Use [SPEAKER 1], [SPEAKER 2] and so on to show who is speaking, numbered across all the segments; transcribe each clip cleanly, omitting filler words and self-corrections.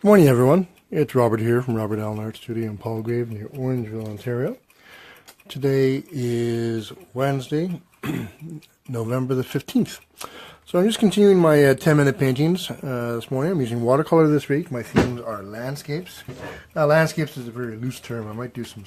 [SPEAKER 1] Good morning, everyone. It's Robert here from Robert Allen Art Studio in Palgrave near Orangeville, Ontario. Today is Wednesday, November the 15th. So I'm just continuing my 10-minute paintings this morning. I'm using watercolor this week. My themes are landscapes. Now, landscapes is a very loose term. I might do some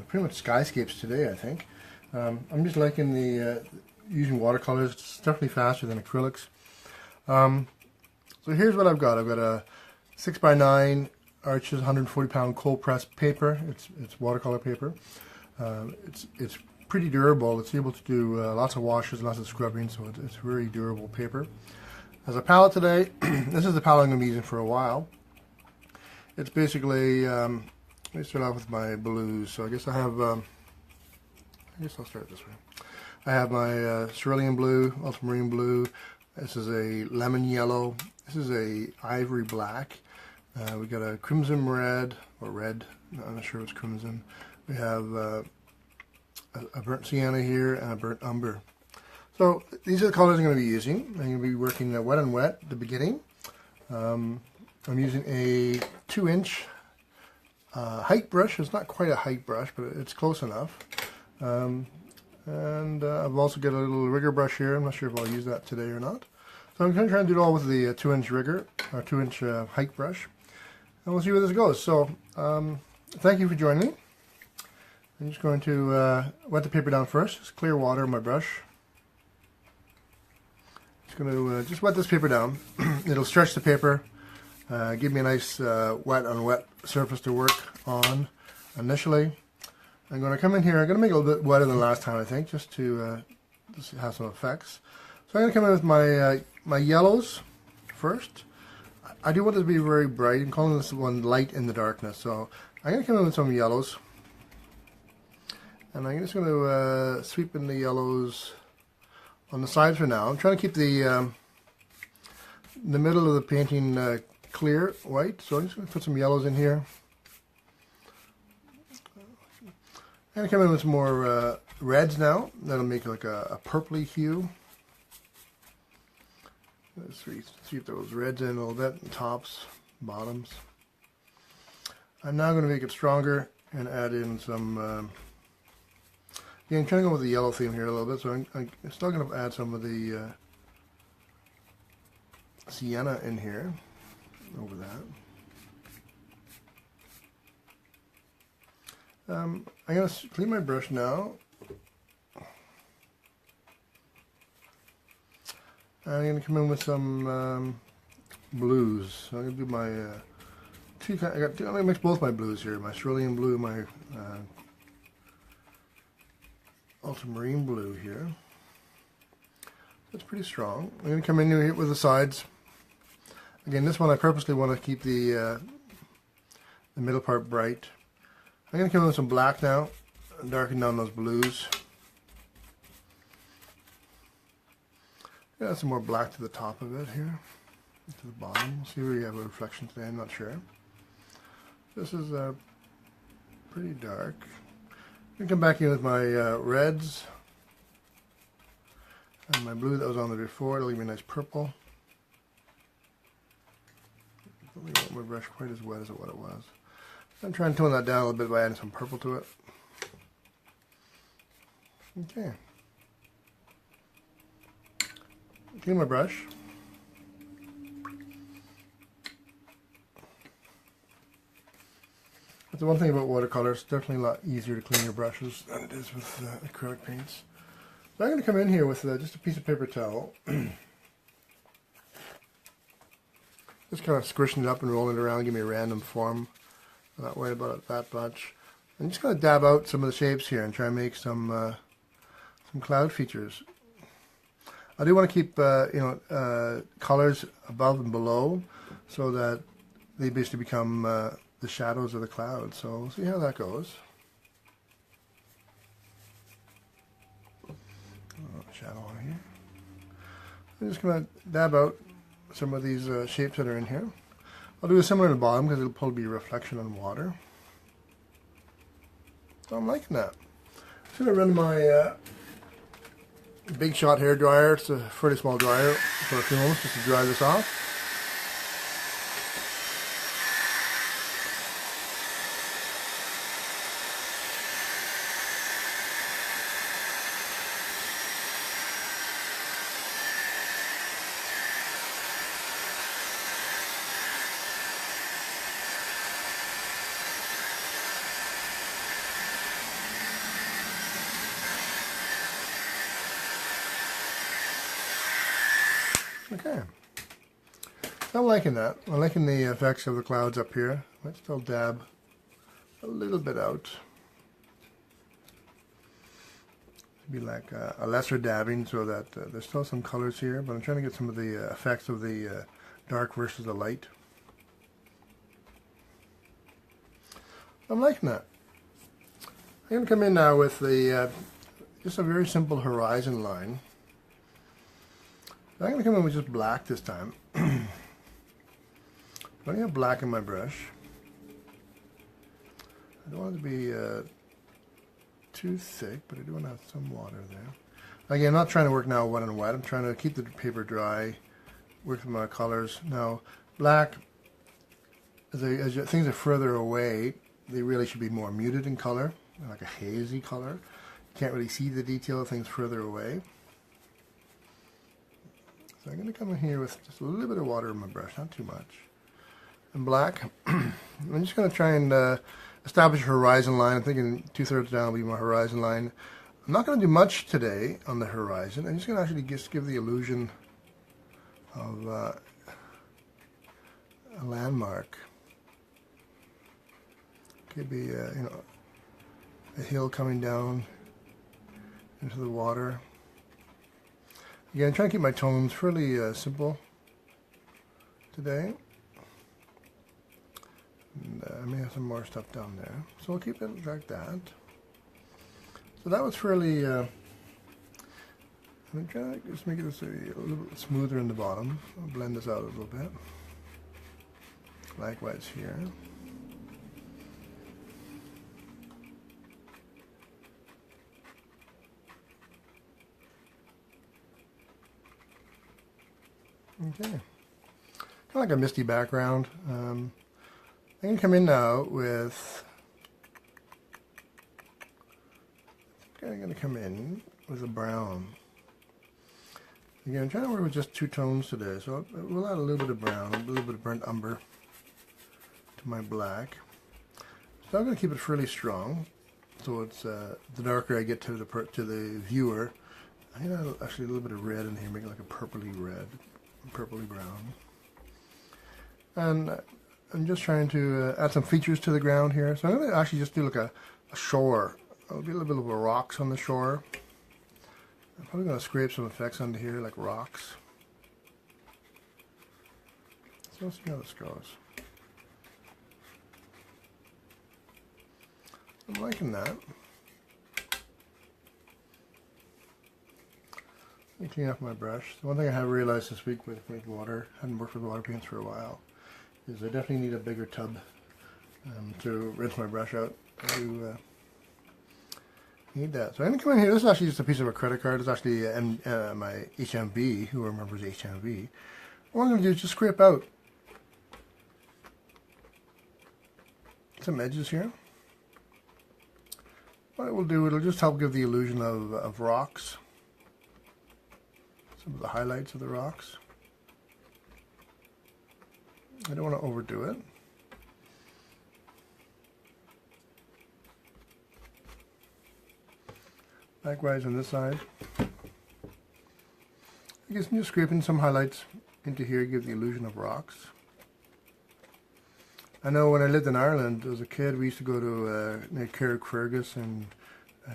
[SPEAKER 1] pretty much skyscapes today, I think. I'm just liking the using watercolors. It's definitely faster than acrylics. So here's what I've got. I've got a 6x9 Arches 140-pound cold pressed paper. It's watercolor paper. It's pretty durable. It's able to do lots of washes, lots of scrubbing, so it's very durable paper. As a palette today, this is the palette I'm going to be using for a while. It's basically, let me start off with my blues. So I guess I have, I guess I'll start this way. I have my cerulean blue, ultramarine blue. This is a lemon yellow. This is a ivory black. We got a crimson red, or red, I'm not sure if it's crimson. We have a burnt sienna here and a burnt umber. So these are the colors I'm going to be using. I'm going to be working wet on wet at the beginning. I'm using a 2-inch height brush. It's not quite a height brush, but it's close enough. And I've also got a little rigger brush here. I'm not sure if I'll use that today or not. So I'm going to try and do it all with the 2-inch rigger, or 2-inch height brush. And we'll see where this goes. So thank you for joining me. I'm just going to wet the paper down first. Just clear water in my brush. Just going to just wet this paper down. It'll stretch the paper, give me a nice wet on wet surface to work on initially. I'm going to come in here. I'm going to make it a little bit wetter than last time, I think, just to have some effects. So I'm going to come in with my my yellows first. I do want it to be very bright. I'm calling this one light in the darkness. So I'm going to come in with some yellows. And I'm just going to sweep in the yellows on the sides for now. I'm trying to keep the middle of the painting clear, white. So I'm just going to put some yellows in here. I'm going to come in with some more reds now. That'll make like a purpley hue. Let's sweep those reds in a little bit, tops, bottoms. I'm now going to make it stronger and add in some, yeah, I'm trying to go with the yellow theme here a little bit, so I'm still going to add some of the sienna in here, over that. I'm going to clean my brush now. I'm going to come in with some blues. So I'm going to do my I'm going to mix both my blues here. My cerulean blue, my ultramarine blue here. That's pretty strong. I'm going to come in here with the sides. Again, this one I purposely want to keep the middle part bright. I'm going to come in with some black now and darken down those blues. Add some more black to the top of it here, to the bottom. We'll see where you have a reflection today, I'm not sure. This is pretty dark. I'm going to come back in with my reds and my blue that was on there before. It'll give me a nice purple. I don't think my brush quite as wet as what it was. I'm trying to tone that down a little bit by adding some purple to it. Okay. Clean my brush. But the one thing about watercolor, it's definitely a lot easier to clean your brushes than it is with acrylic paints. So I'm going to come in here with just a piece of paper towel. Just kind of squishing it up and rolling it around, give me a random form. I'm not worried about it that much. I'm just going to dab out some of the shapes here and try and make some cloud features. I do want to keep colors above and below so that they basically become the shadows of the clouds. So we'll see how that goes. Shadow on here. I'm just going to dab out some of these shapes that are in here. I'll do a similar in the bottom because it'll probably be a reflection on water. So I'm liking that. I'm going to run my Big Shot hair dryer. It's a fairly small dryer for a few moments just to dry this off. Okay. I'm liking that. I'm liking the effects of the clouds up here. Might still dab a little bit out. Be like a lesser dabbing so that there's still some colors here, but I'm trying to get some of the effects of the dark versus the light. I'm liking that. I'm going to come in now with the just a very simple horizon line. I'm going to come in with just black this time. I only have black in my brush. I don't want it to be too thick, but I do want to have some water there. Again, I'm not trying to work now wet and wet. I'm trying to keep the paper dry, work with my colors. Now, black, as things are further away, they really should be more muted in color, like a hazy color. You can't really see the detail of things further away. So I'm going to come in here with just a little bit of water in my brush, not too much. And black, I'm just going to try and establish a horizon line. I'm thinking 2/3 down will be my horizon line. I'm not going to do much today on the horizon. I'm just going to actually just give the illusion of a landmark. Could be, you know, a hill coming down into the water. Again, I'm trying to keep my tones fairly simple today. And I may have some more stuff down there. So we'll keep it like that. So that was fairly, I'm trying to just make it a little bit smoother in the bottom. I'll blend this out a little bit. Likewise here. Okay. Kind of like a misty background. I'm going to come in now with, I'm going to come in with a brown. Again, I'm trying to work with just 2 tones today, so we'll add a little bit of brown, a little bit of burnt umber to my black. So I'm going to keep it fairly strong, so it's the darker I get to the viewer. I'm going to add actually a little bit of red in here, make it like a purpley red, purpley brown. And I'm just trying to add some features to the ground here. So I'm going to actually just do like a shore. There'll be a little bit of rocks on the shore. I'm probably going to scrape some effects onto here, like rocks. So let's see how this goes. I'm liking that. Let me clean up my brush. The one thing I have realized this week with water, I hadn't worked with water paints for a while, is I definitely need a bigger tub to rinse my brush out. I do need that. So I'm going to come in here. This is actually just a piece of a credit card. It's actually my HMV. Who remembers HMV? What I'm going to do is just scrape out some edges here. What it will do, it'll just help give the illusion of rocks. Some of the highlights of the rocks. I don't want to overdo it. Likewise on this side. I guess I'm just scraping some highlights into here, give the illusion of rocks. I know when I lived in Ireland as a kid, we used to go to near Carrickfergus, and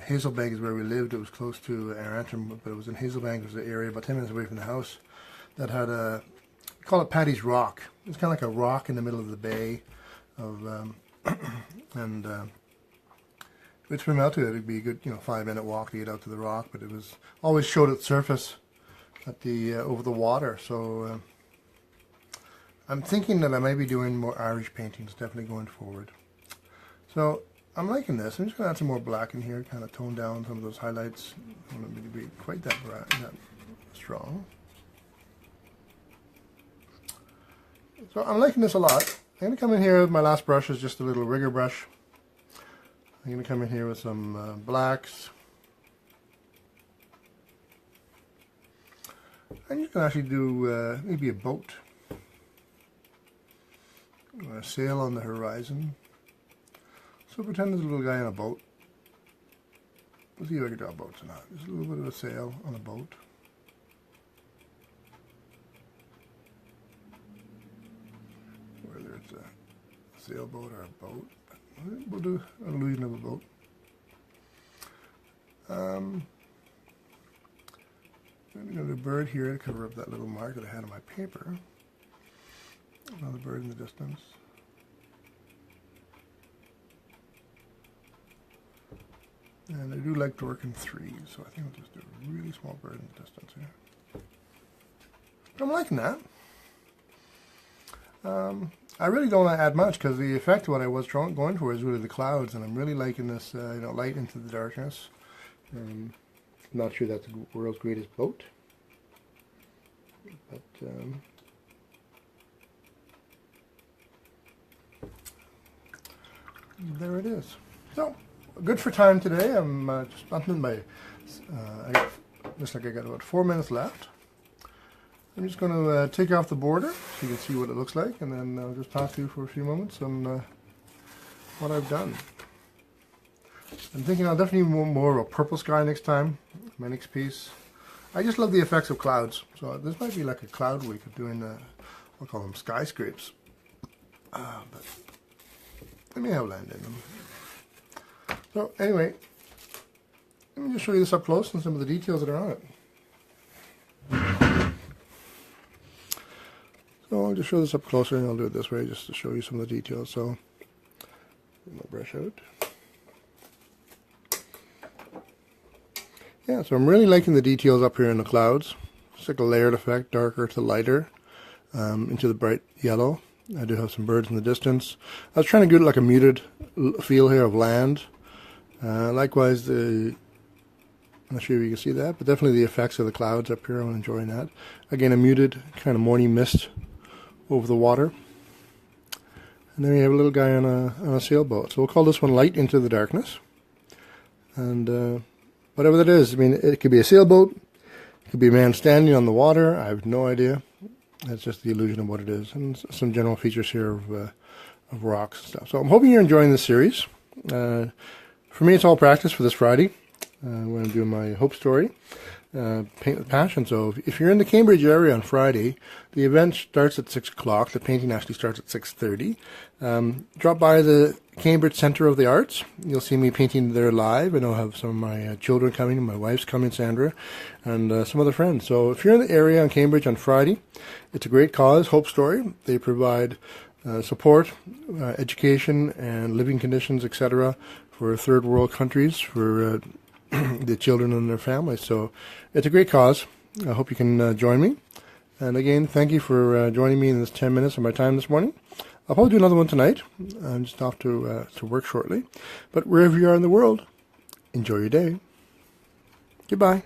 [SPEAKER 1] Hazelbank is where we lived. It was close to Antrim, but it was in Hazelbank. It was the area about 10 minutes away from the house that had a, we call it Paddy's Rock. It's kind of like a rock in the middle of the bay of, and we'd swim out to it. It'd be a good, 5-minute walk to get out to the rock, but it was always showed its surface at the over the water. So I'm thinking that I may be doing more Irish paintings, definitely going forward. So I'm liking this. I'm just going to add some more black in here, kind of tone down some of those highlights. I don't want them to be quite that bright, that strong. So I'm liking this a lot. I'm going to come in here with my last brush is just a little rigger brush. I'm going to come in here with some blacks. I'm just going to actually do maybe a boat. A sail on the horizon. So pretend there's a little guy on a boat. Let's see if I can draw boats or not. There's a little bit of a sail on a boat. it's a sailboat or a boat. We'll do an illusion of a boat. Another bird here to cover up that little mark that I had on my paper. Another bird in the distance. And I do like to work in threes, so I think I'll just do a really small bird in the distance here. I'm liking that. I really don't want to add much because the effect of what I was going for is really the clouds, and I'm really liking this light into the darkness. I'm not sure that's the world's greatest boat, but there it is. So, good for time today. I'm just hunting my, looks like I got about 4 minutes left. I'm just going to take off the border so you can see what it looks like, and then I'll just talk to you for a few moments on what I've done. I'm thinking I'll definitely want more of a purple sky next time, my next piece. I just love the effects of clouds, so this might be like a cloud week of doing, I'll call them skyscrapes. But they may have land in them. So anyway, let me just show you this up close and some of the details that are on it. So I'll just show this up closer, and I'll do it this way just to show you some of the details. So, get my brush out. Yeah, so I'm really liking the details up here in the clouds. It's like a layered effect, darker to lighter, into the bright yellow. I do have some birds in the distance. I was trying to get like a muted feel here of land. Likewise, I'm not sure if you can see that, but definitely the effects of the clouds up here. I'm enjoying that. Again, a muted kind of morning mist over the water. And then we have a little guy on a sailboat. So we'll call this one Light into the Darkness. And whatever that is, I mean, it could be a sailboat, it could be a man standing on the water. I have no idea. That's just the illusion of what it is. And some general features here of rocks and stuff. So I'm hoping you're enjoying this series. For me, it's all practice for this Friday when I'm doing my Hope Story, Paint with Passion. So if you're in the Cambridge area on Friday, the event starts at 6 o'clock. The painting actually starts at 6:30. Drop by the Cambridge Centre of the Arts. You'll see me painting there live, and I'll have some of my children coming, my wife's coming, Sandra, and some other friends. So if you're in the area on Cambridge on Friday, it's a great cause, Hope Story. They provide support, education, and living conditions, etc., for third world countries, for the children and their families. So it's a great cause. I hope you can join me. And again, thank you for joining me in this 10 minutes of my time this morning. I'll probably do another one tonight. I'm just off to work shortly. But wherever you are in the world, enjoy your day. Goodbye.